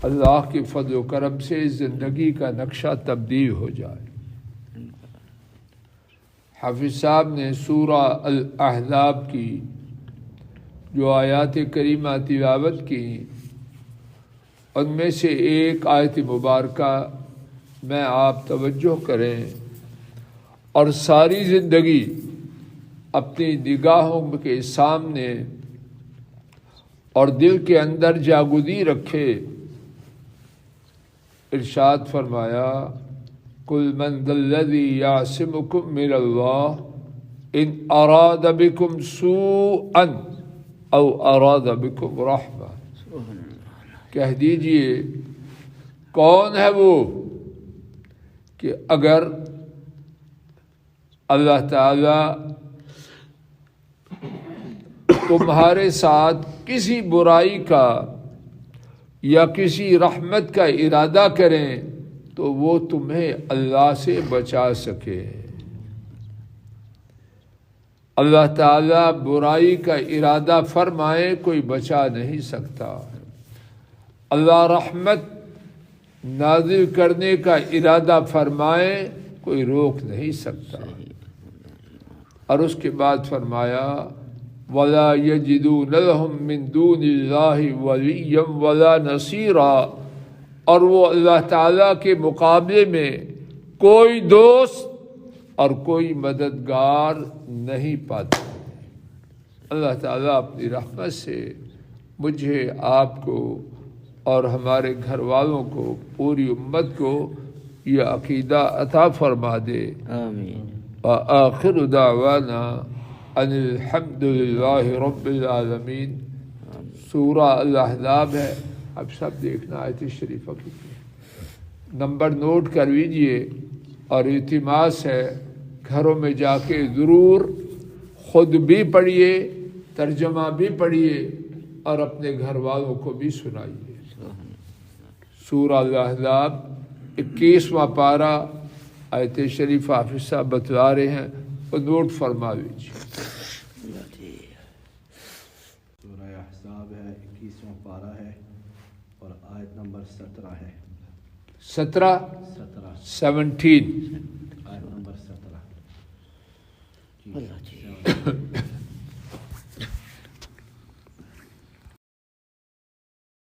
اللہ کے فضل و کرم سے زندگی کا نقشہ تبدیل ہو جائے۔ حافظ صاحب نے سورہ الاحزاب کی جو آیات کریمہ تلاوت کی، ان میں سے ایک آیت مبارکہ میں آپ توجہ کریں اور ساری زندگی اپنی نگاہوں کے سامنے اور دل کے اندر جاگودی رکھے۔ ارشاد فرمایا قل من ذا الذی یعصمکم من اللہ ان اراد بکم سوءا او اراد بکم رحمہ۔ کہہ دیجئے کون ہے وہ کہ اگر اللہ تعالی تمہارے ساتھ کسی برائی کا یا کسی رحمت کا ارادہ کریں تو وہ تمہیں اللہ سے بچا سکے۔ اللہ تعالیٰ برائی کا ارادہ فرمائے کوئی بچا نہیں سکتا، اللہ رحمت نازل کرنے کا ارادہ فرمائے کوئی روک نہیں سکتا۔ اور اس کے بعد فرمایا وَلَا يَجِدُونَ لَهُم مِّن دُونِ اللَّهِ وَلِيًّا وَلَا نَصِيرًا، اور وہ اللہ تعالیٰ کے مقابلے میں کوئی دوست اور کوئی مددگار نہیں پاتے۔ اللہ تعالیٰ اپنی رحمت سے مجھے، آپ کو اور ہمارے گھر والوں کو، پوری امت کو یہ عقیدہ عطا فرما دے۔ آمین۔ وآخر دعوانا ان الحمد للہ رب العالمین۔ سورہ الاحزاب ہے، اب سب دیکھنا آیت شریفہ کی نمبر نوٹ کر لیجئے، اور التماس ہے گھروں میں جا کے ضرور خود بھی پڑھیے، ترجمہ بھی پڑھیے اور اپنے گھر والوں کو بھی سنائیے۔ سورہ الاحزاب 21واں پارہ، آیت شریفہ حافظ صاحب بتلا رہے ہیں، وہ نوٹ فرما لیجیے۔ سورہ احزاب ہے، 21واں پارہ ہے اور آیت نمبر 17 ہے۔ 17 17